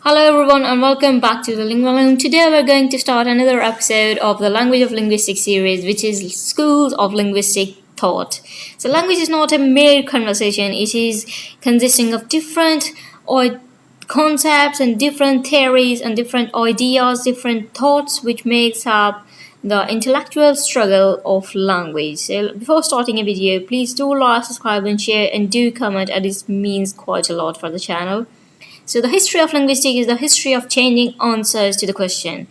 Hello everyone and welcome back to the Loom. Today we're going to start another episode of the Language of Linguistics series, which is Schools of Linguistic Thought. So language is not a mere conversation, it is consisting of different concepts and different theories and different ideas, different thoughts which makes up the intellectual struggle of language. So before starting a video, please do like, subscribe and share and do comment, and this means quite a lot for the channel. So the history of linguistics is the history of changing answers to the question,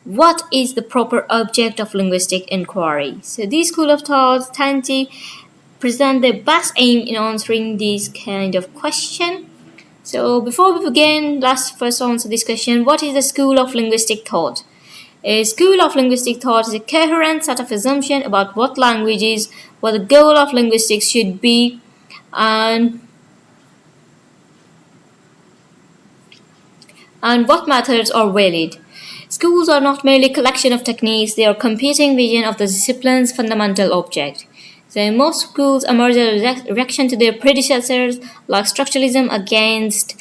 what is the proper object of linguistic inquiry? So these school of thoughts tend to present their best aim in answering these kind of question. So before we begin, let's first answer this question, what is the school of linguistic thought? A school of linguistic thought is a coherent set of assumptions about what language is, what the goal of linguistics should be, and what methods are valid. Schools are not merely a collection of techniques, they are competing vision of the discipline's fundamental object. So most schools emerge as a reaction to their predecessors, like Structuralism against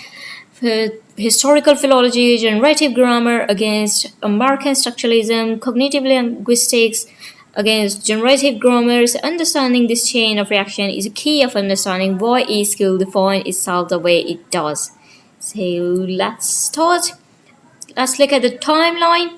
historical philology, Generative Grammar against American Structuralism, Cognitive Linguistics against Generative Grammar. So understanding this chain of reaction is a key of understanding why each school defines itself the way it does. So let's start. Let's look at the timeline.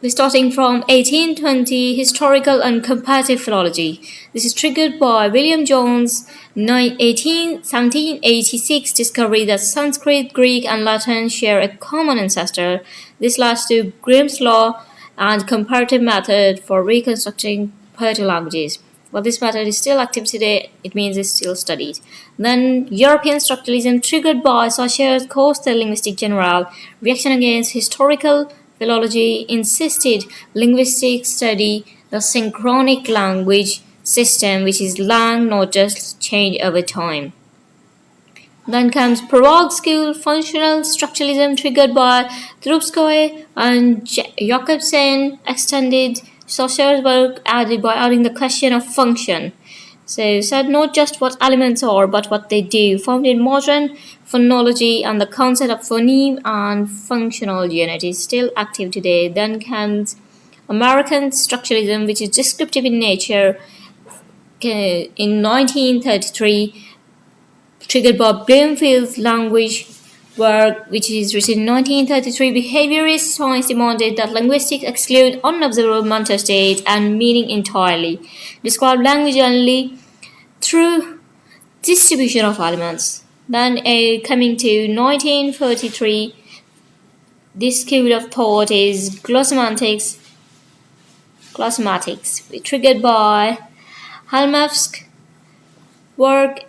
We're starting from 1820, historical and comparative philology. This is triggered by William Jones' 1786 discovery that Sanskrit, Greek, and Latin share a common ancestor. This leads to Grimm's law and comparative method for reconstructing proto-languages. Well, this method is still active today, it means it's still studied. Then European structuralism triggered by Saussure Coastal Linguistic General, reaction against historical philology, insisted linguistics study the synchronic language system, which is lang, not just change over time. Then comes Prague School, functional structuralism triggered by Trubetskoy and Jakobsen, extended Saussure's work by adding the question of function. So said not just what elements are, but what they do, found in modern phonology, and the concept of phoneme and functional unit is still active today. Then comes American structuralism, which is descriptive in nature, in 1933, triggered by Bloomfield's language work, which is written in 1933. Behaviorist science demanded that linguistics exclude unobservable mental state and meaning entirely, describe language only through distribution of elements. Then coming to 1933, this school of thought is Glossematics, triggered by Helmholtz's work.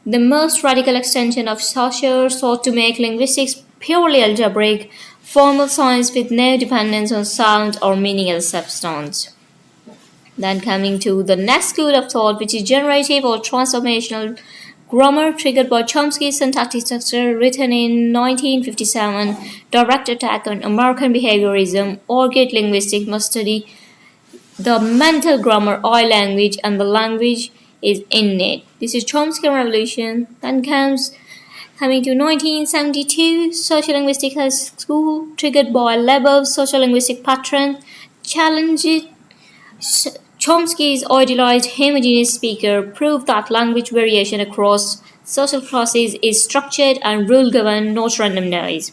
The most radical extension of Saussure sought to make linguistics purely algebraic, formal science with no dependence on sound or meaning as a substance. Then coming to the next school of thought, which is generative or transformational grammar, triggered by Chomsky's syntactic structure, written in 1957, direct attack on American behaviorism, argued linguistics must study the mental grammar of language, and the language is innate. This is Chomsky revolution. Then coming to 1972, Sociolinguistic School, triggered by Lebow's sociolinguistic pattern, challenged Chomsky's idealized homogeneous speaker, proved that language variation across social classes is structured and rule-governed, not randomized.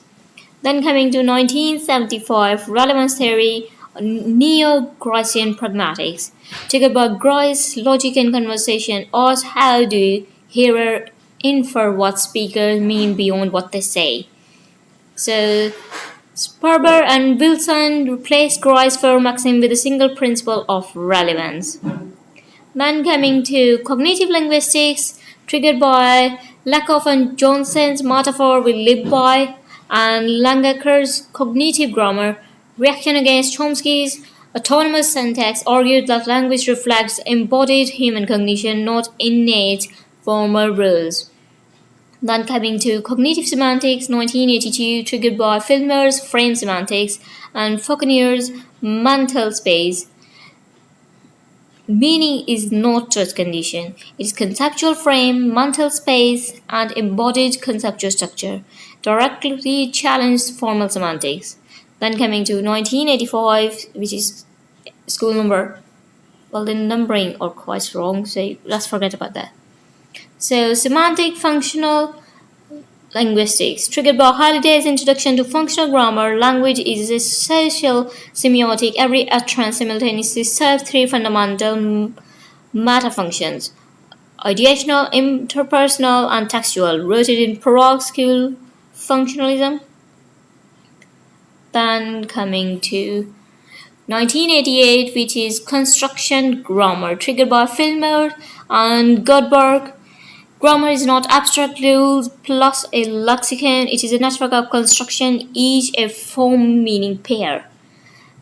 Then coming to 1975, Relevance Theory, Neo-Gricean pragmatics, triggered by Grice, logic and conversation, asked how do hearers infer what speakers mean beyond what they say. So Sparber and Wilson replaced Grice's four maxim with a single principle of relevance. Then coming to cognitive linguistics, triggered by Lakoff and Johnson's metaphor with live by, and Langaker's cognitive grammar, reaction against Chomsky's autonomous syntax, argued that language reflects embodied human cognition, not innate formal rules. Then coming to cognitive semantics, 1982, triggered by Filmer's frame semantics and Fauconier's mental space. Meaning is not just condition, it is conceptual frame, mental space, and embodied conceptual structure. directly challenged formal semantics. Then coming to 1985, which is school number. Well, the numbering are quite wrong, so let's forget about that. So, semantic functional linguistics, triggered by Halliday's introduction to functional grammar. Language is a social semiotic. Every utterance simultaneously serves three fundamental meta functions: ideational, interpersonal, and textual, rooted in Prague School functionalism. Then coming to 1988, which is construction grammar, triggered by Fillmore and Goldberg. Grammar is not abstract rules plus a lexicon. It is a network of construction, each a form meaning pair.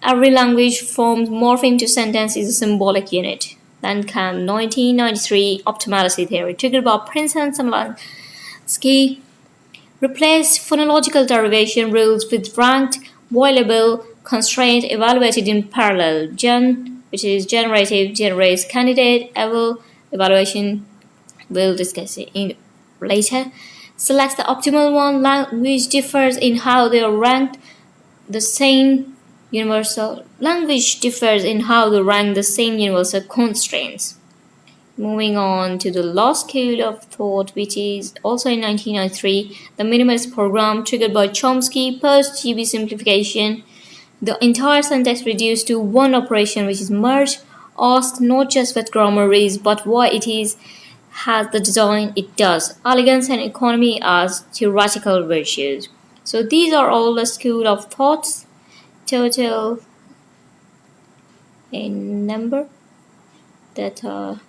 Every language formed morpheme to sentence is a symbolic unit. Then came 1993 Optimality Theory, triggered by Prince and Samansky, replaced phonological derivation rules with ranked, violable, constraint evaluated in parallel. Which is generative, generates candidate, evaluation, we'll discuss it in later. Selects the optimal one. Language differs in how they are ranked the same universal. Language differs in how they rank the same universal constraints. Moving on to the last school of thought, which is also in 1993, the Minimalist Program, triggered by Chomsky, post-GB simplification. The entire syntax reduced to one operation, which is merge. Asked not just what grammar is, but why it is, has the design it does. Elegance and economy as theoretical virtues. So these are all the school of thoughts. Total in number that are,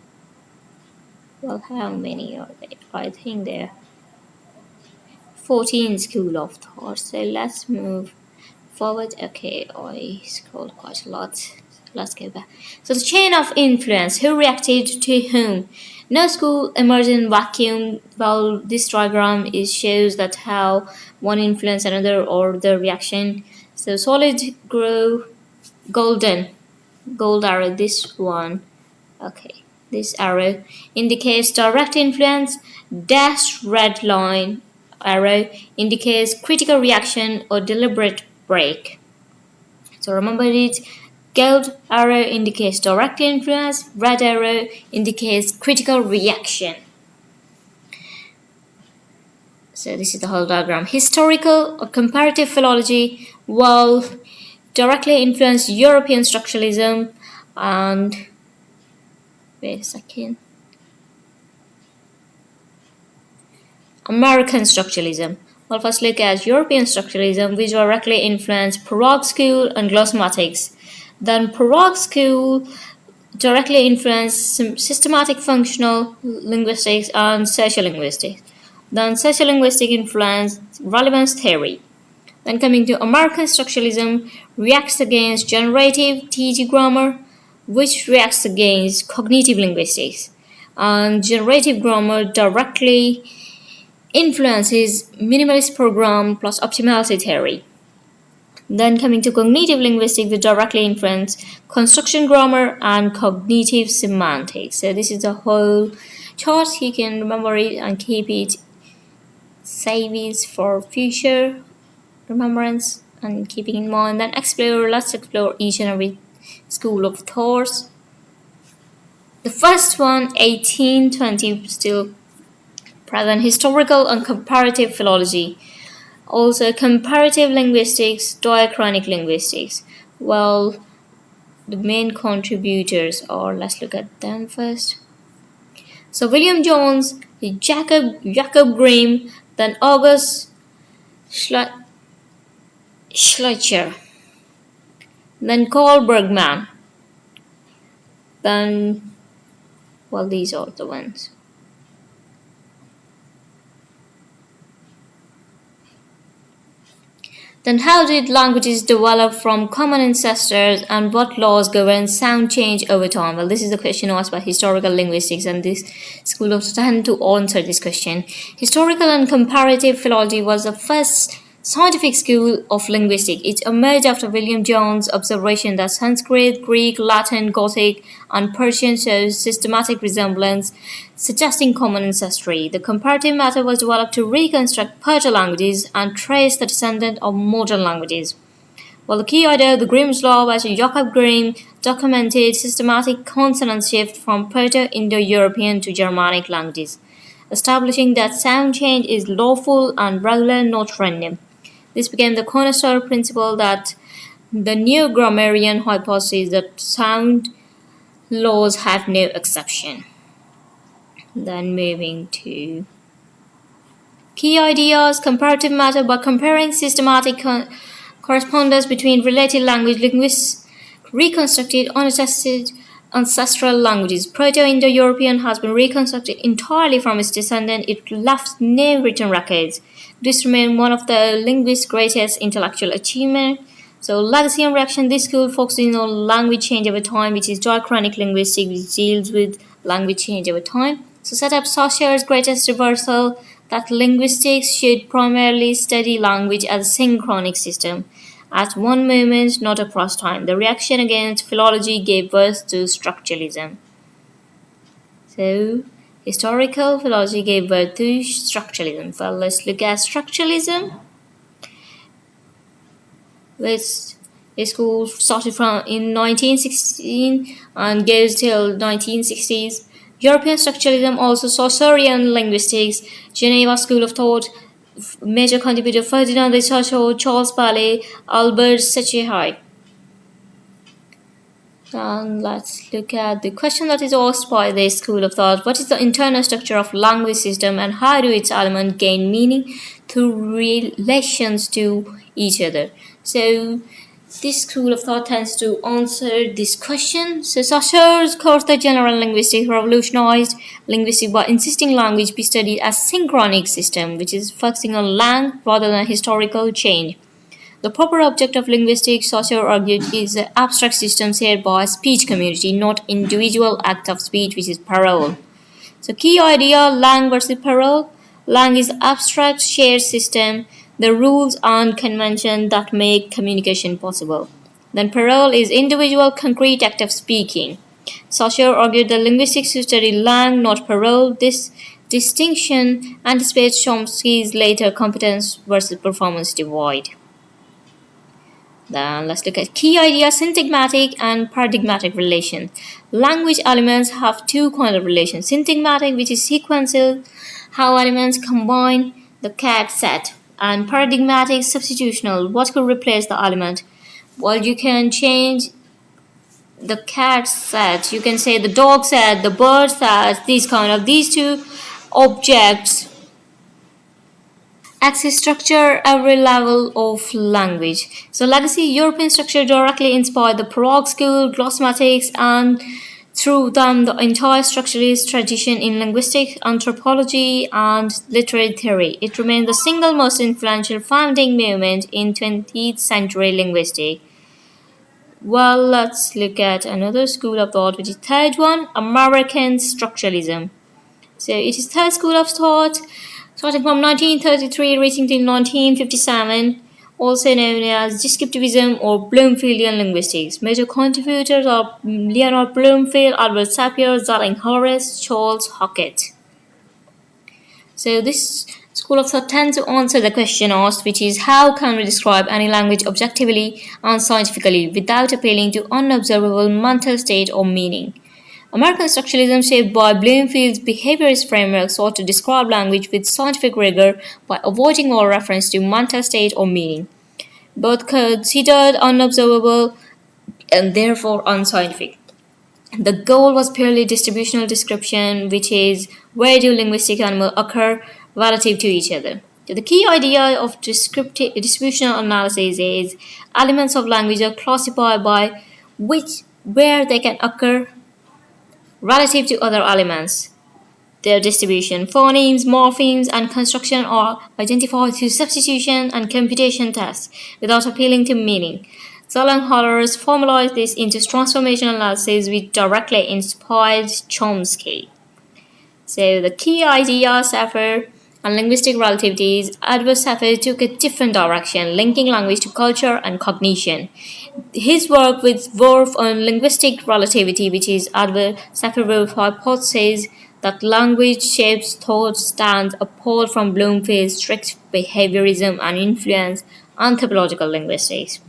well, how many are they? I think there are 14 school of thought. So let's move forward. Okay, I scrolled quite a lot. Let's go back. So the chain of influence, who reacted to whom? No school emerged in vacuum. Well, this diagram shows that how one influenced another or the reaction. So solid grow golden, gold arrow, this one. Okay, this arrow indicates direct influence. Dashed red line arrow indicates critical reaction or deliberate break. So remember it. Gold arrow indicates direct influence. Red arrow indicates critical reaction. So this is the whole diagram. Historical or comparative philology will directly influence European structuralism and wait a second. American structuralism. Well, first look at European structuralism, which directly influenced Prague School and Glossematics. Then Prague School directly influenced systematic functional linguistics and sociolinguistics. Then sociolinguistic influenced relevance theory. Then coming to American structuralism, reacts against generative grammar, which reacts against cognitive linguistics. And generative grammar directly influences Minimalist Program plus Optimality Theory. Then coming to cognitive linguistics, which directly influence construction grammar and cognitive semantics. So this is the whole chart. You can remember it and keep it, save it for future remembrance and keeping in mind. Then let's explore each and every school of thought. The first one, 1820, still present, historical and comparative philology. Also comparative linguistics, diachronic linguistics. Well, the main contributors are, let's look at them first. So William Jones, Jacob Grimm, then August Schleicher, then Carl Bergman, then, well, these are the ones. Then how did languages develop from common ancestors and what laws govern sound change over time? Well, this is the question asked by historical linguistics, and this school of tend to answer this question. Historical and comparative philology was the first Scientific School of Linguistics. It emerged after William Jones' observation that Sanskrit, Greek, Latin, Gothic, and Persian show systematic resemblance, suggesting common ancestry. The comparative method was developed to reconstruct proto-languages and trace the descendant of modern languages. While the key idea of the Grimm's law by Jacob Grimm documented systematic consonant shift from Proto-Indo-European to Germanic languages, establishing that sound change is lawful and regular, not random. This became the cornerstone principle that the new grammarian hypothesis that sound laws have no exception. Then moving to key ideas, comparative method by comparing systematic correspondence between related language linguists reconstructed unattested ancestral languages. Proto-Indo-European has been reconstructed entirely from its descendant. It left no written records. This remained one of the linguist's greatest intellectual achievements. So, legacy and reaction. This school focuses on language change over time, which is diachronic linguistics, which deals with language change over time. So, set up Saussures' greatest reversal that linguistics should primarily study language as a synchronic system, at one moment, not across time. The reaction against philology gave birth to structuralism. So, historical philology gave birth to structuralism. Well, let's look at structuralism. This school started from in 1916 and goes till 1960s. European structuralism, also Saussurian linguistics, Geneva School of Thought, major contributor Ferdinand de Saussure, Charles Paley, Albert Secchi. And let's look at the question that is asked by this school of thought. What is the internal structure of language system and how do its elements gain meaning through relations to each other? So this school of thought tends to answer this question. So Saussure's course, the general linguistics, revolutionized linguistics by insisting language be studied as synchronic system, which is focusing on lang rather than historical change. The proper object of linguistics, Saussure argued, is the abstract system shared by a speech community, not individual act of speech, which is parole. So key idea, lang versus parole. Lang is abstract shared system, the rules and convention that make communication possible. Then parole is individual concrete act of speaking. Saussure argued that linguistics should study lang, not parole. This distinction anticipates Chomsky's later competence versus performance divide. Then let's look at key ideas, syntagmatic and paradigmatic relation. Language elements have two kinds of relations. Syntagmatic, which is sequential, how elements combine the cat set, and paradigmatic, substitutional, what could replace the element. Well, you can change the cat set, you can say the dog set, the bird set, these two objects access structure every level of language. So legacy European structure directly inspired the Prague School, Glossematics, and through them the entire structuralist tradition in linguistics, anthropology, and literary theory. It remains the single most influential founding movement in 20th century linguistics. Well, let's look at another school of thought, which is third one, American structuralism. So it is third school of thought, starting from 1933 reaching till 1957, also known as descriptivism or Bloomfieldian linguistics. Major contributors are Leonard Bloomfield, Albert Sapir, Zalling Horace, Charles Hockett. So this school of thought tends to answer the question asked, which is how can we describe any language objectively and scientifically without appealing to unobservable mental state or meaning. American structuralism, shaped by Bloomfield's behaviorist framework, sought to describe language with scientific rigor by avoiding all reference to mental state or meaning, both considered unobservable and therefore unscientific. The goal was purely distributional description, which is where do linguistic animals occur relative to each other. So the key idea of distributional analysis is elements of language are classified by where they can occur relative to other elements. Their distribution, phonemes, morphemes, and construction are identified through substitution and computation tests without appealing to meaning. Zalling Horace formalized this into transformational analysis, which directly inspired Chomsky. So the key ideas are and linguistic relativities, Edward Safford took a different direction, linking language to culture and cognition. His work with Worf on linguistic relativity, which is Edward Safford's hypothesis that language shapes thought, stands apart from Bloomfield's strict behaviorism and influence anthropological linguistics.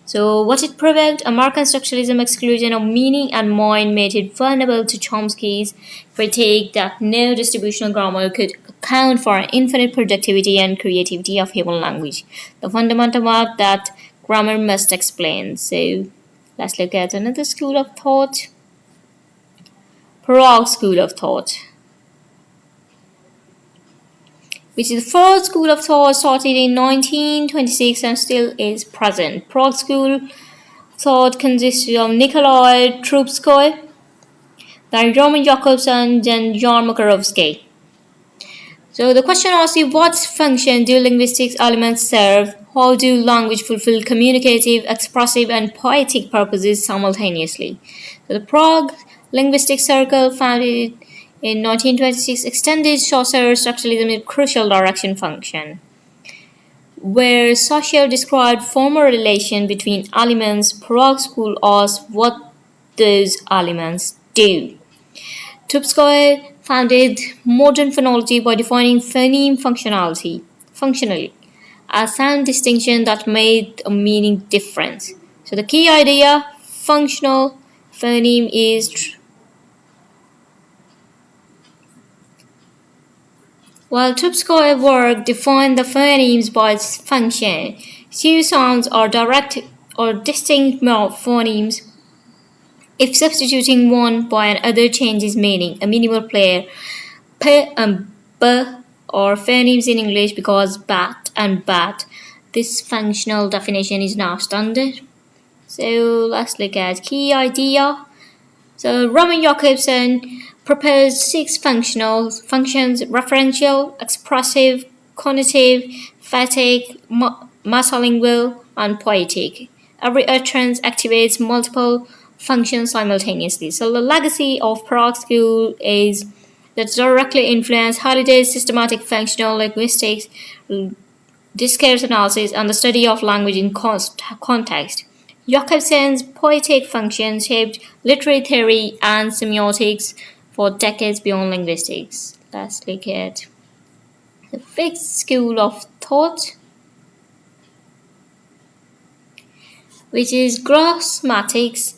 So, what it provoked, American structuralism exclusion of meaning and mind made it vulnerable to Chomsky's critique that no distributional grammar could account for infinite productivity and creativity of human language, the fundamental mark that grammar must explain. So, let's look at another school of thought, Prague School of Thought, which is the first school of thought started in 1926 and still is present. Prague School thought consisted of Nikolai Trubetskoy, then Roman Jakobson, then Jan Makarovsky. So the question asks you, what function do linguistics elements serve? How do language fulfill communicative, expressive, and poetic purposes simultaneously? So the Prague Linguistic Circle, founded in 1926, extended Chaucer's structuralism in crucial direction function, where Saussure described formal relation between elements. Prague School asks what those elements do. Trubetskoy founded modern phonology by defining phoneme functionally, a sound distinction that made a meaning difference. So the key idea, functional phoneme is while Trubetskoy's work defined the phonemes by its function, two sounds are direct or distinct phonemes if substituting one by another changes meaning. A minimal player, p and b are phonemes in English because bat and bat. This functional definition is now standard. So let's look at key idea. So Roman Jakobson proposed 6 functions: referential, expressive, cognitive, phatic, metalingual, and poetic. Every utterance activates multiple functions simultaneously. So the legacy of Prague School is that directly influenced Halliday's systematic functional linguistics, discourse analysis, and the study of language in context. Jakobson's poetic function shaped literary theory and semiotics for decades beyond linguistics. Let's look at the fifth school of thought, which is Glossematics,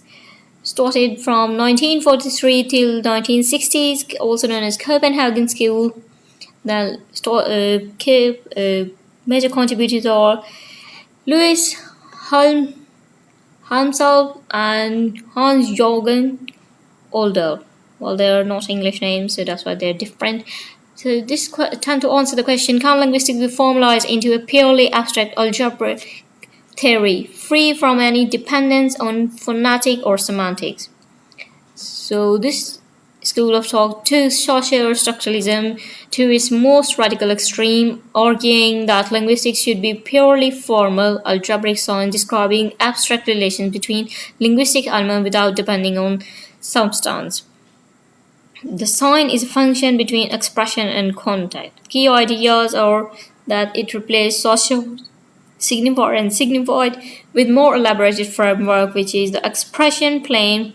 started from 1943 till 1960s, also known as Copenhagen School. The major contributors are Louis Halmsal and Hans-Jürgen Older. Well, they're not English names, so that's why they're different. So this attempt to answer the question, can linguistics be formalized into a purely abstract algebraic theory, free from any dependence on phonetic or semantics? So this school of thought took Sociostructuralism to its most radical extreme, arguing that linguistics should be purely formal, algebraic science describing abstract relations between linguistic elements without depending on substance. The sign is a function between expression and context. Key ideas are that it replaced socio signified and signified with more elaborated framework, which is the expression plane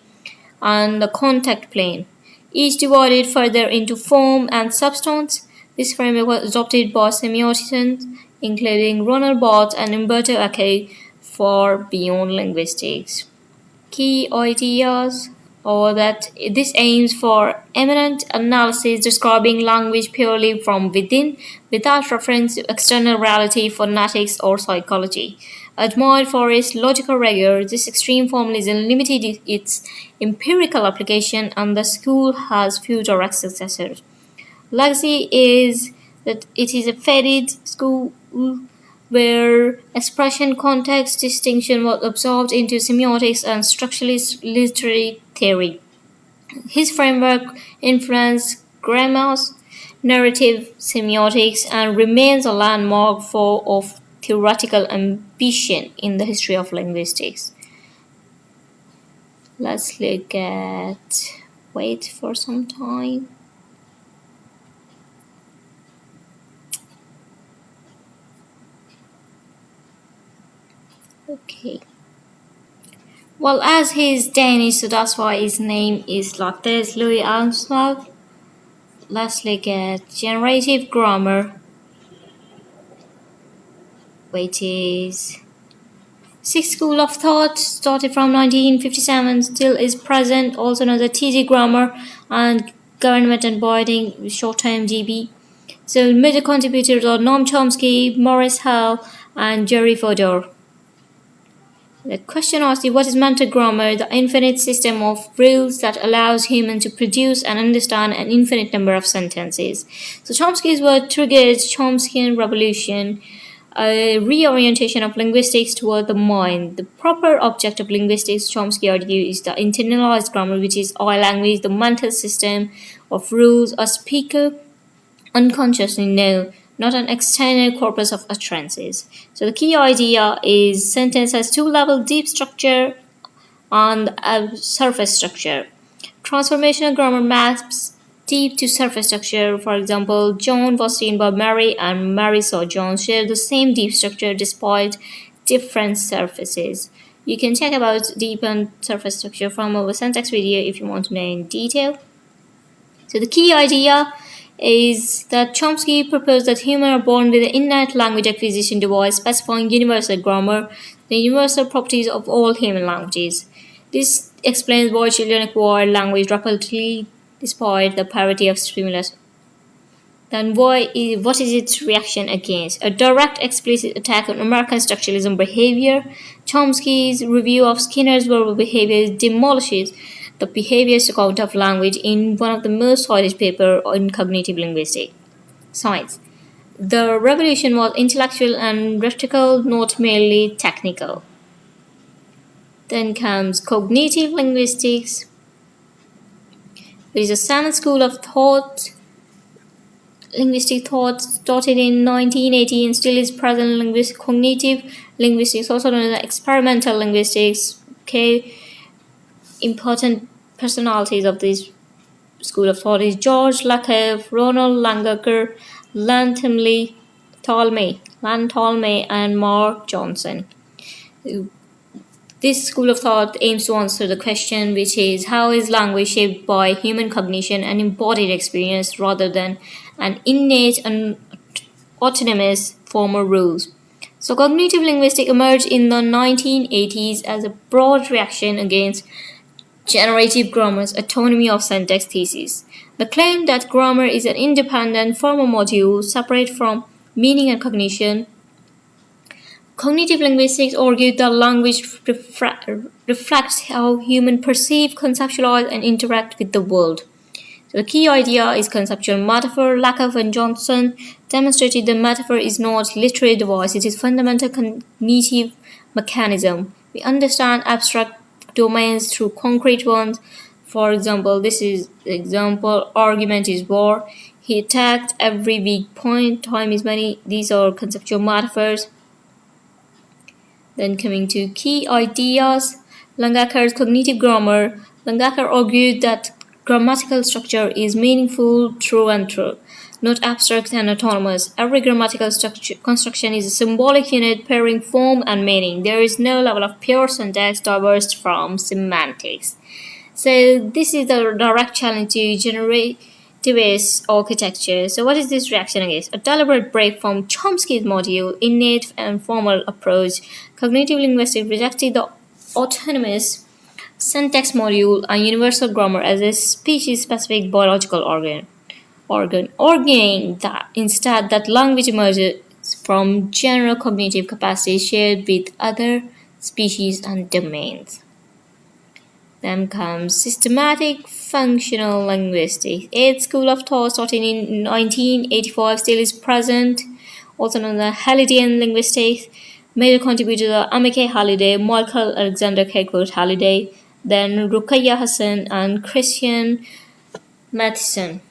and the contact plane, each divided further into form and substance. This framework was adopted by semioticians, including Ronald Barthes and Umberto Eco, for beyond linguistics. Key ideas are that this aims for immanent analysis describing language purely from within, without reference to external reality, phonetics, or psychology. Admired for its logical rigor, this extreme formalism limited its empirical application, and the school has few direct successors. Legacy is that it is a faded school where expression context distinction was absorbed into semiotics and structuralist literary theory. His framework influenced Grammar's narrative semiotics and remains a landmark of theoretical ambition in the history of linguistics. Let's look at, wait for some time. Okay. Well, as he's Danish, so that's why his name is like this, Louis Armstrong. Let's look at Generative Grammar, which is Sixth School of Thought, started from 1957, still is present, also known as TG Grammar and Government and Boarding, short term GB. So major contributors are Noam Chomsky, Maurice Hall, and Jerry Fodor. The question asks you, what is mental grammar? The infinite system of rules that allows humans to produce and understand an infinite number of sentences. So Chomsky's word triggered Chomskyan revolution, a reorientation of linguistics toward the mind. The proper object of linguistics, Chomsky argued, is the internalized grammar, which is our language, the mental system of rules a speaker unconsciously know, not an external corpus of utterances. So the key idea is sentence has two-level deep structure and a surface structure. Transformational grammar maps deep to surface structure. For example, John was seen by Mary and Mary saw John share the same deep structure despite different surfaces. You can check about deep and surface structure from our syntax video if you want to know in detail. So the key idea is that Chomsky proposed that humans are born with an innate language acquisition device specifying universal grammar, the universal properties of all human languages. This explains why children acquire language rapidly despite the parity of stimulus. Then what is its reaction against? A direct explicit attack on American structuralism behavior. Chomsky's review of Skinner's verbal behavior demolishes the behaviorist account of language in one of the most cited papers in cognitive linguistics science. The revolution was intellectual and rhetorical, not merely technical. Then comes cognitive linguistics. There is a seventh school of thought, linguistic thought, started in 1980 and still is present in cognitive linguistics, also known as experimental linguistics. Okay, important personalities of this school of thought is George Lakoff, Ronald Langacker, Lan Tolmay, and Mark Johnson. This school of thought aims to answer the question, which is, how is language shaped by human cognition and embodied experience rather than an innate and autonomous formal rules? So cognitive linguistics emerged in the 1980s as a broad reaction against generative grammar's autonomy of syntax thesis. The claim that grammar is an independent formal module separate from meaning and cognition. Cognitive linguistics argued that language reflects how humans perceive, conceptualize, and interact with the world. So the key idea is conceptual metaphor. Lakoff and Johnson demonstrated that metaphor is not literary device, it is fundamental cognitive mechanism. We understand abstract domains through concrete ones. For example, this is the example, argument is war. He attacked every weak point, time is money. These are conceptual metaphors. Then coming to key ideas, Langacker's cognitive grammar. Langacker argued that grammatical structure is meaningful through and through, not abstract and autonomous. Every grammatical construction is a symbolic unit pairing form and meaning. There is no level of pure syntax diverged from semantics. So this is the direct challenge to generativist architecture. So what is this reaction against? A deliberate break from Chomsky's module, innate and formal approach. Cognitive linguistics rejected the autonomous syntax module and universal grammar as a species-specific biological organ, arguing that instead that language emerges from general cognitive capacities shared with other species and domains. Then comes systematic functional linguistics. Eighth school of thought, starting in 1985, still is present, also known as Hallidayan linguistics. Major contributors are Amike Halliday, Michael Alexander Cakewood Halliday, then Ruqayya Hassan and Christian Matheson.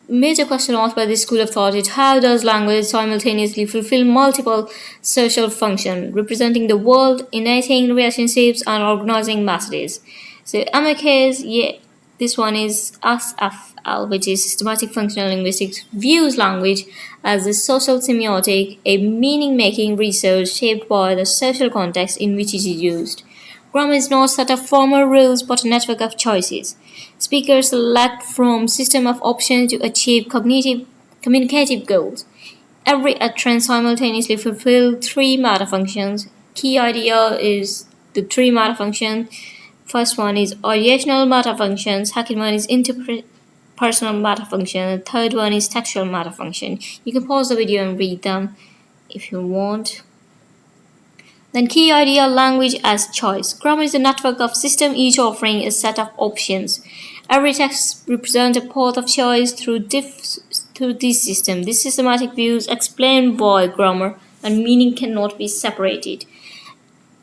Major question asked by this school of thought is, how does language simultaneously fulfill multiple social functions, representing the world, initiating relationships, and organizing messages? So Amike's This one is SFL, which is Systematic Functional Linguistics, views language as a social semiotic, a meaning-making research shaped by the social context in which it is used. Grammar is not a set of formal rules but a network of choices. Speakers select from system of options to achieve communicative goals. Every utterance simultaneously fulfills three meta functions. Key idea is the three meta functions. First one is ideational meta function, second one is interpersonal meta function, and third one is textual meta function. You can pause the video and read them if you want. Then key idea, language as choice. Grammar is a network of systems, each offering a set of options. Every text represents a path of choice through this system. These systematic views explain why grammar and meaning cannot be separated.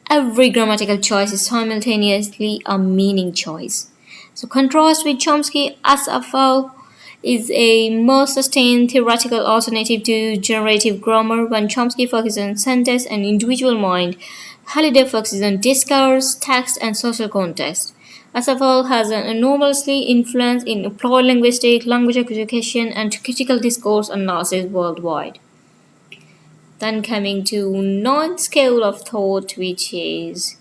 Every grammatical choice is simultaneously a meaning choice. So contrast with Chomsky, SFL is a more sustained theoretical alternative to generative grammar. When Chomsky focuses on sentence and individual mind, Halliday focuses on discourse, text, and social context. SFL has an enormously influence in applied linguistics, language acquisition, and critical discourse analysis worldwide. Then coming to ninth school of thought, which is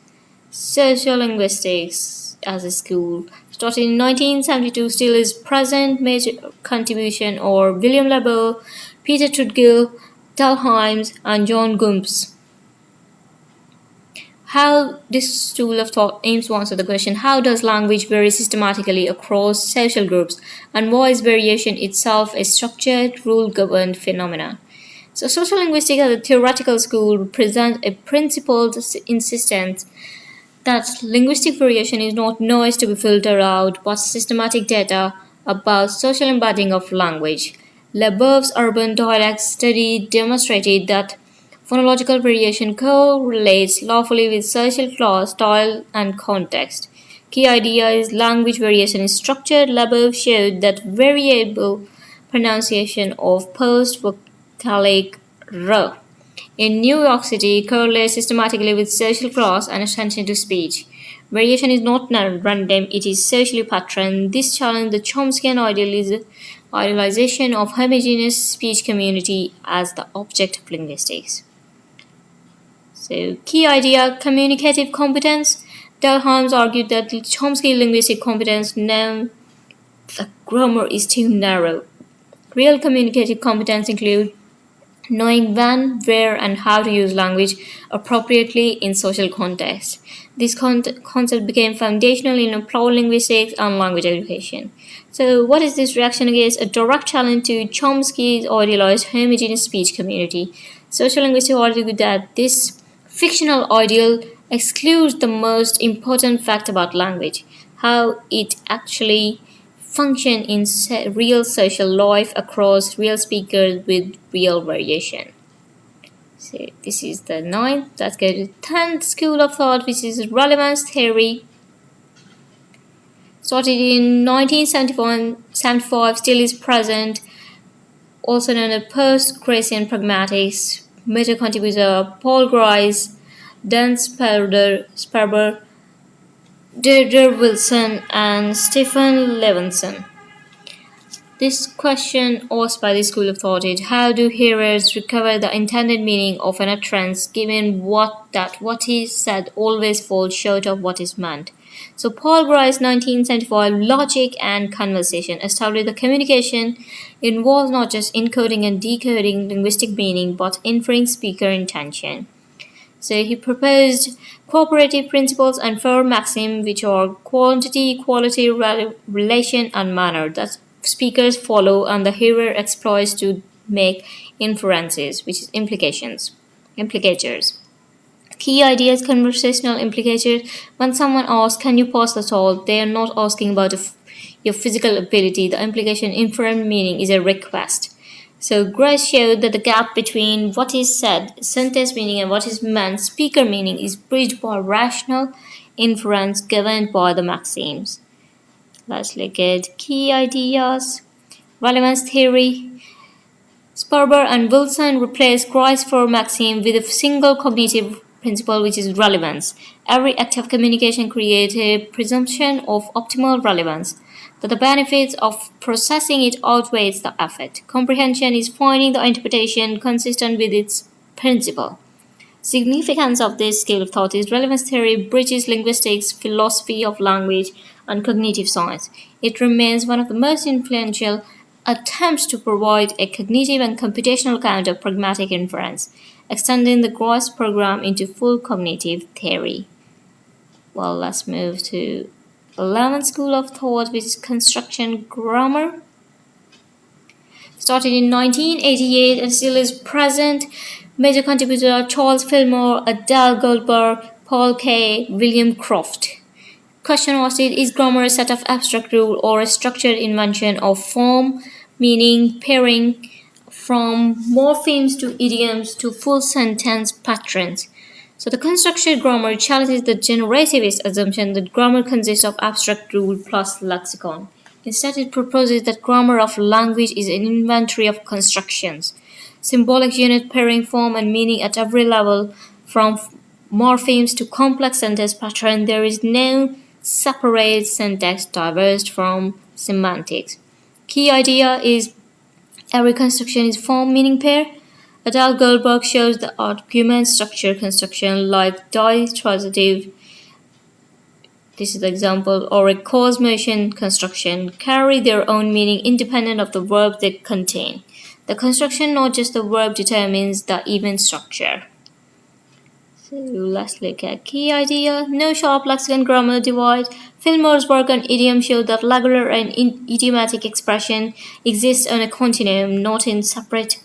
Sociolinguistics as a school. Started in 1972, still is present. Major contribution are William Labelle, Peter Trudgill, Dalheims, and John Gumps. How this school of thought aims to answer the question, how does language vary systematically across social groups, and why is variation itself a structured, rule-governed phenomenon? So sociolinguistics as a theoretical school presents a principled insistence that linguistic variation is not noise to be filtered out, but systematic data about social embedding of language. Labelle's urban dialect study demonstrated that phonological variation correlates lawfully with social class, style, and context. Key idea is language variation is structured. Labelle showed that variable pronunciation of post-vocalic r in New York City correlates systematically with social class and attention to speech. Variation is not random, it is socially patterned. This challenges the Chomskyan idealization of homogeneous speech community as the object of linguistics. So, key idea, communicative competence. Dalheims argued that Chomsky linguistic competence known the grammar is too narrow. Real communicative competence include knowing when, where, and how to use language appropriately in social context. This concept became foundational in applied linguistics and language education. So, what is this reaction against? A direct challenge to Chomsky's idealized homogeneous speech community. Sociolinguistics argue that this fictional ideal excludes the most important fact about language, how it actually function in real social life across real speakers with real variation. So this is the ninth. Let's go to the 10th school of thought, which is Relevance Theory. Started in 1975, still is present, also known as post-Gracian pragmatics. Major contributors Paul Grice, Dan Sperber, Deirdre Wilson, and Stephen Levinson. This question asked by the school of thought is, how do hearers recover the intended meaning of an utterance given what is said always falls short of what is meant? So Paul Grice, 1975, Logic and Conversation, established that communication involves not just encoding and decoding linguistic meaning, but inferring speaker intention. So he proposed cooperative principles and four maxims, which are quantity, quality, relation, and manner, that speakers follow and the hearer exploits to make inferences, which is implicators. Key ideas, conversational implicators. When someone asks, can you pass the salt? They are not asking about your physical ability. The implication inferred meaning is a request. So Grice showed that the gap between what is said, sentence meaning, and what is meant, speaker meaning, is bridged by rational inference governed by the maxims. Let's look at key ideas. Relevance theory. Sperber and Wilson replaced Grice's four maxim with a single cognitive principle, which is relevance. Every act of communication creates a presumption of optimal relevance. that the benefits of processing it outweighs the effort. Comprehension is finding the interpretation consistent with its principle. Significance of this school of thought is relevance theory bridges linguistics, philosophy of language, and cognitive science. It remains one of the most influential attempts to provide a cognitive and computational account of pragmatic inference, extending the Glossematics program into full cognitive theory. Well, let's move to 11th school of thought, which is construction grammar. Started in 1988 and still is present. Major contributors are Charles Fillmore, Adele Goldberg, Paul Kay, William Croft. Question asked is grammar a set of abstract rules or a structured invention of form, meaning pairing from morphemes to idioms to full sentence patterns? So the construction grammar challenges the generativist assumption that grammar consists of abstract rule plus lexicon. Instead, it proposes that grammar of language is an inventory of constructions, symbolic unit pairing form and meaning at every level, from morphemes to complex sentence pattern. There is no separate syntax diverged from semantics. Key idea is every construction is form meaning pair. Adele Goldberg shows the argument structure construction like ditransitive, this is the example, or a cause motion construction carry their own meaning independent of the verb they contain. The construction, not just the verb, determines the event structure. So let's look at key idea. No sharp lexicon grammar divide. Fillmore's work on idiom showed that regular and idiomatic expression exists on a continuum, not in separate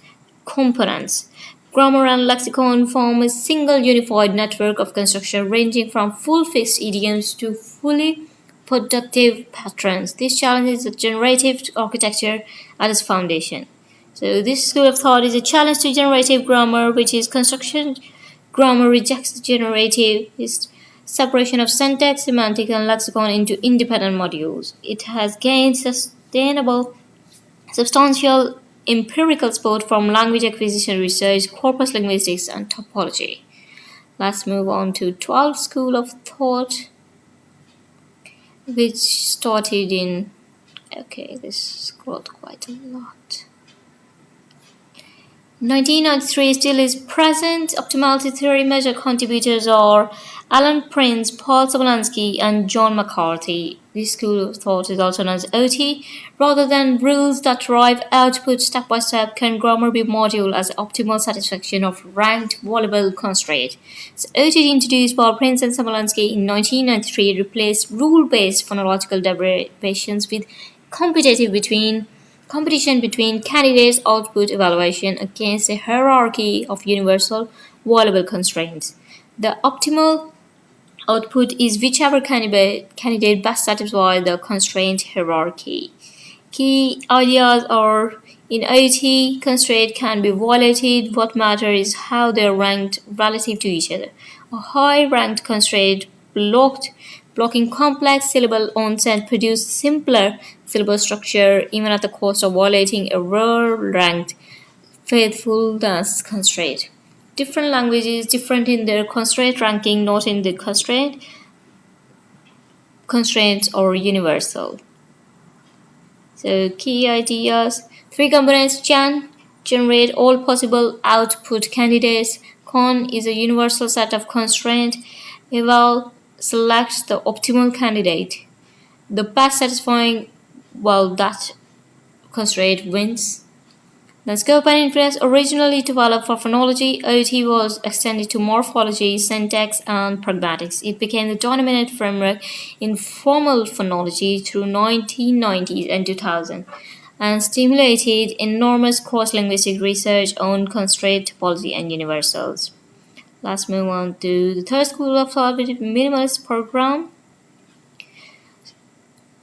components. Grammar and lexicon form a single unified network of construction ranging from full fixed idioms to fully productive patterns. This challenges the generative architecture at its foundation. So this school of thought is a challenge to generative grammar, which is construction grammar rejects the generativist separation of syntax, semantic, and lexicon into independent modules. It has gained substantial empirical support from language acquisition research, corpus linguistics, and topology. Let's move on to 12th school of thought, which started in, this scrolled quite a lot. 1993 still is present. Optimality Theory major contributors are Alan Prince, Paul Soboleski, and John McCarthy. This school of thought is also known as OT. Rather than rules that drive output step by step, can grammar be modeled as optimal satisfaction of ranked valuable constraint? So OT, introduced by Prince and Soboleski in 1993, replaced rule-based phonological derivations with competition between candidates' output evaluation against a hierarchy of universal valuable constraints. The optimal output is whichever candidate best satisfies the constraint hierarchy. Key ideas are in OT, constraint can be violated. What matters is how they are ranked relative to each other. A high-ranked constraint blocking complex syllable onset produce simpler syllable structure even at the cost of violating a rare-ranked faithfulness constraint. Different languages different in their constraint ranking, not in the constraints are universal. So key ideas: 3 components. Generate all possible output candidates. Con is a universal set of constraints. Eval selects the optimal candidate. The best satisfying, that constraint wins. Then scope and influence. Originally developed for phonology, OT was extended to morphology, syntax, and pragmatics. It became the dominant framework in formal phonology through 1990s and 2000 and stimulated enormous cross-linguistic research on constraint topology and universals. Let's move on to the third school of thought, with Minimalist Program.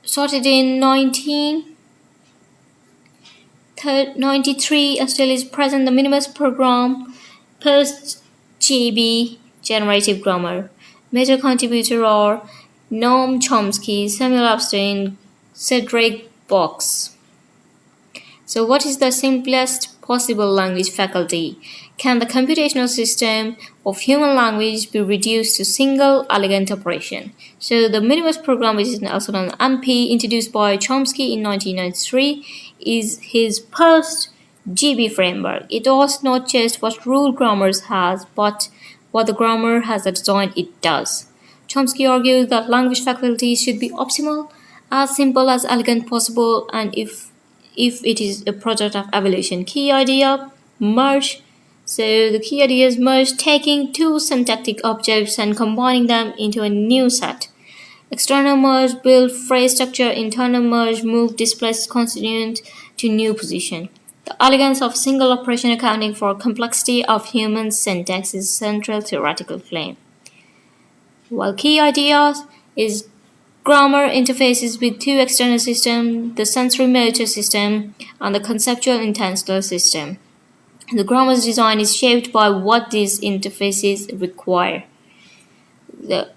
Started in 1993 and still is present. The Minimalist Program post-GB Generative Grammar. Major contributors are Noam Chomsky, Samuel Epstein, Cedric Box. So, what is the simplest possible language faculty? Can the computational system of human language be reduced to single elegant operation? So, the Minimalist Program, which is also known as MP, introduced by Chomsky in 1993, is his post GB framework. It does not just what rule grammar has, but what the grammar has designed it does. Chomsky argued that language faculties should be optimal, as simple as elegant possible, and if it is a product of evolution. Key idea merge. So the key idea is merge, taking two syntactic objects and combining them into a new set. External merge, build phrase structure. Internal merge, move displaced consonant to new position. The elegance of single operation accounting for complexity of human syntax is central theoretical claim. While key ideas is grammar interfaces with two external systems, the sensory motor system and the conceptual intensional system. The grammar's design is shaped by what these interfaces require. The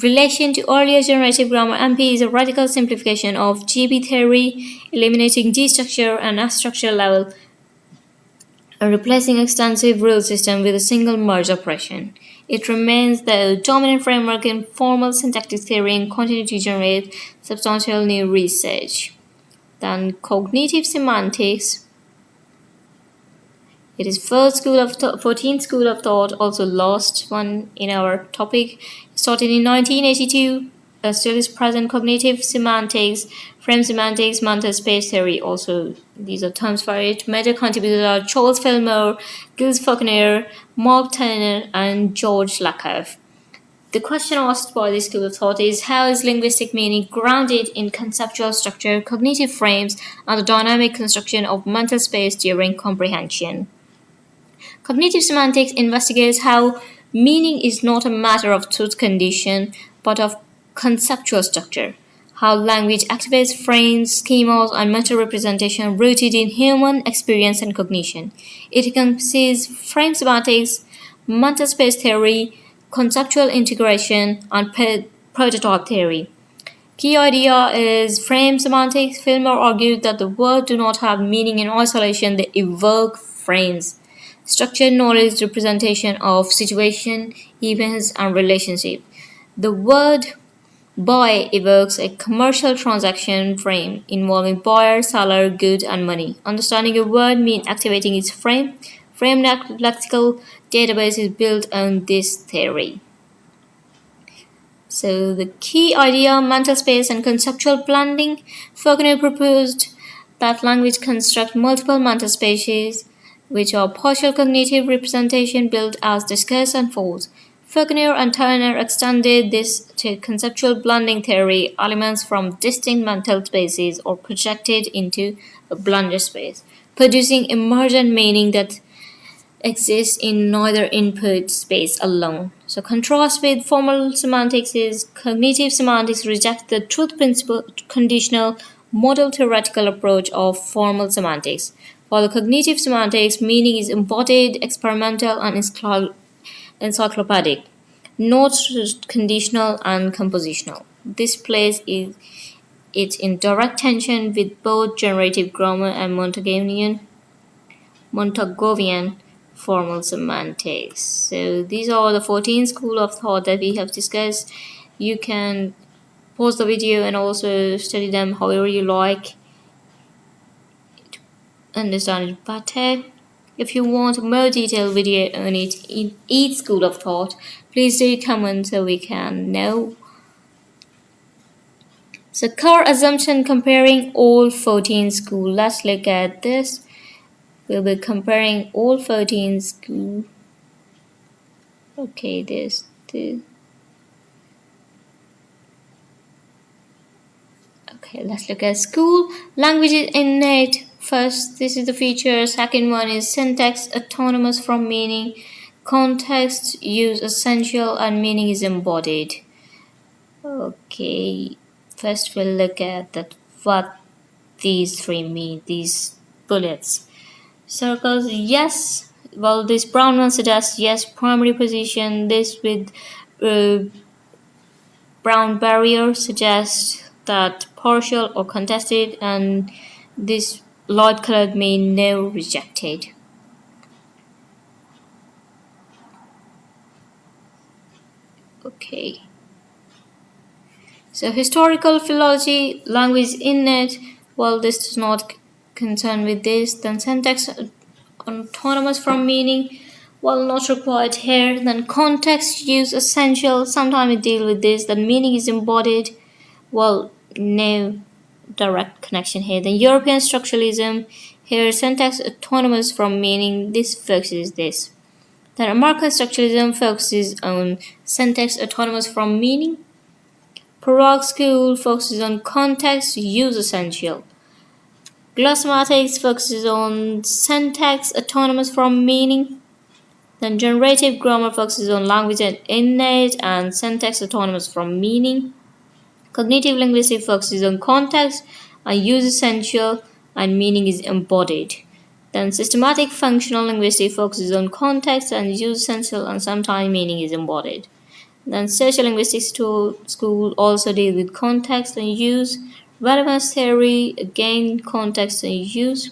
relation to earlier generative grammar MP is a radical simplification of GB theory, eliminating G structure and S structure level and replacing extensive rule system with a single merge operation. It remains the dominant framework in formal syntactic theory and continues to generate substantial new research. Then cognitive semantics. It is 14th school of thought, also last one in our topic. Started in 1982, still is present. Cognitive semantics, frame semantics, mental space theory. Also, these are terms for it. Major contributors are Charles Fillmore, Gilles Faulkner, Mark Turner, and George Lakoff. The question asked by this school of thought is, how is linguistic meaning grounded in conceptual structure, cognitive frames, and the dynamic construction of mental space during comprehension? Cognitive semantics investigates how meaning is not a matter of truth condition, but of conceptual structure, how language activates frames, schemas, and mental representation rooted in human experience and cognition. It encompasses frame semantics, mental space theory, conceptual integration, and prototype theory. Key idea is frame semantics. Fillmore argued that the words do not have meaning in isolation, they evoke frames. Structured knowledge representation of situation, events, and relationship. The word buy evokes a commercial transaction frame involving buyer, seller, good, and money. Understanding a word means activating its frame. Frame lexical database is built on this theory. So the key idea, mental space and conceptual blending. Faulkner proposed that language construct multiple mental spaces, which are partial cognitive representation built as discourse unfolds. Faulkner and Turner extended this to conceptual blending theory. Elements from distinct mental spaces are projected into a blended space, producing emergent meaning that exists in neither input space alone. So contrast with formal semantics is cognitive semantics rejects the truth principle conditional model theoretical approach of formal semantics. For the cognitive semantics, meaning is embodied, experimental, and encyclopedic, not conditional and compositional. This places it in direct tension with both generative grammar and Montagovian formal semantics. So these are the 14 schools of thought that we have discussed. You can pause the video and also study them however you like. Understand it better. If you want a more detailed video on it in each school of thought, please do comment so we can know. So core assumption comparing all 14 schools. Let's look at this. We'll be comparing all 14 schools. Okay, this. Okay, let's look at school. Language is innate. First, this is the feature. Second one is syntax, autonomous from meaning. Context, use essential, and meaning is embodied. Okay, first we'll look at what these three mean, these bullets. Circles, yes. Well, this brown one suggests yes, primary position. This with brown barrier suggests that partial or contested, and this light colored mean no, rejected. Okay. So historical philology, language innate, well, this does not concern with this. Then syntax autonomous from meaning, well, not required here. Then context use essential, sometimes we deal with this. Then meaning is embodied, well, no direct connection here. Then European structuralism, here syntax autonomous from meaning, this focuses this. Then American structuralism focuses on syntax autonomous from meaning. Prague School focuses on context, use essential. Glossematics focuses on syntax autonomous from meaning. Then Generative Grammar focuses on language and innate and syntax autonomous from meaning. Cognitive Linguistics focuses on context and use essential and meaning is embodied. Then Systematic Functional Linguistics focuses on context and use essential and sometimes meaning is embodied. Then Sociolinguistic School also deals with context and use. Relevance Theory, again, context and use.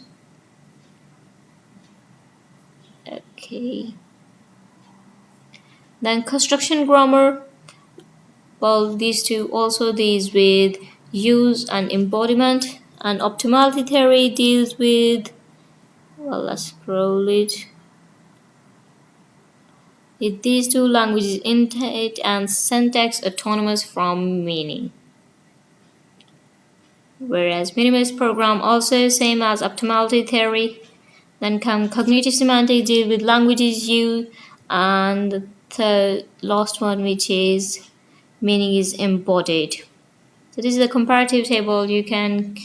Okay. Then Construction Grammar, well, these two also deals with use and embodiment. And Optimality Theory deals with, well, let's scroll it. These two languages innate and syntax autonomous from meaning. Whereas Minimalist Program also same as Optimality Theory. Then come Cognitive Semantics deal with languages used, and the last one, which is meaning is embodied. So this is a comparative table. You can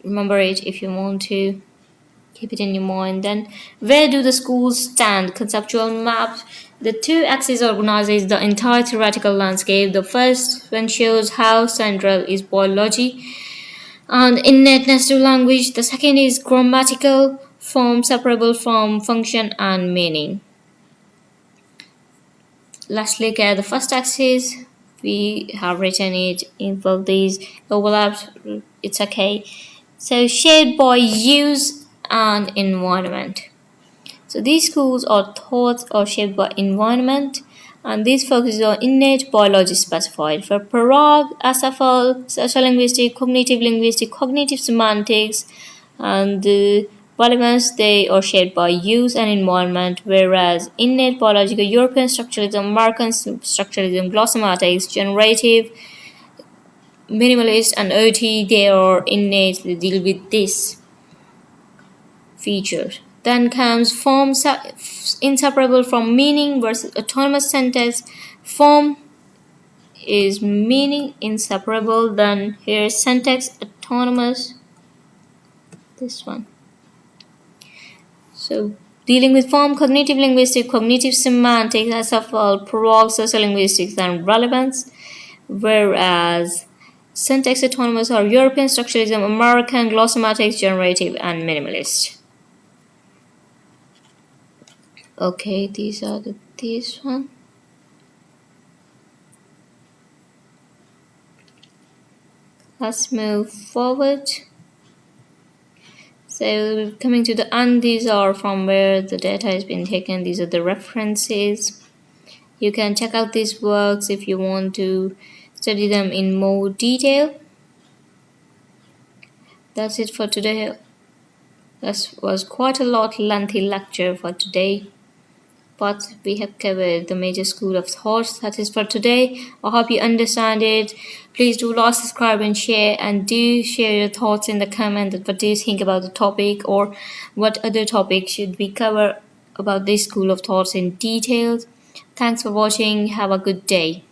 remember it if you want to. Keep it in your mind. Then where do the schools stand? Conceptual map. The two axes organizes the entire theoretical landscape. The first one shows how central is biology and innateness to language. The second is grammatical form separable from function and meaning. Let's look at the first axis. We have written it in both these overlaps. It's okay. So shaped by use and environment. So these schools are thoughts or shaped by environment, and this focuses on innate biology specified. For Prague, SFL, sociolinguistic, cognitive semantics, and relevance, they are shaped by use and environment, whereas innate biological European structuralism, American structuralism, Glossematics, generative, minimalist, and OT, they are innate, they deal with this feature. Then comes form inseparable from meaning versus autonomous sentence. Form is meaning inseparable. Then here's syntax autonomous. This one. So dealing with form, cognitive linguistics, cognitive semantics, SFL, Prague, sociolinguistics, and relevance. Whereas syntax autonomous are European structuralism, American glossematics, generative, and minimalist. Okay, these are this one. Let's move forward. So coming to the end, these are from where the data has been taken. These are the references. You can check out these works if you want to study them in more detail. That's it for today. This was quite a lot lengthy lecture for today, but we have covered the major school of thought. That is for today. I hope you understand it. Please do like, subscribe, and share, and do share your thoughts in the comment. What do you think about the topic, or what other topic should we cover about this school of thoughts in detail? Thanks for watching. Have a good day.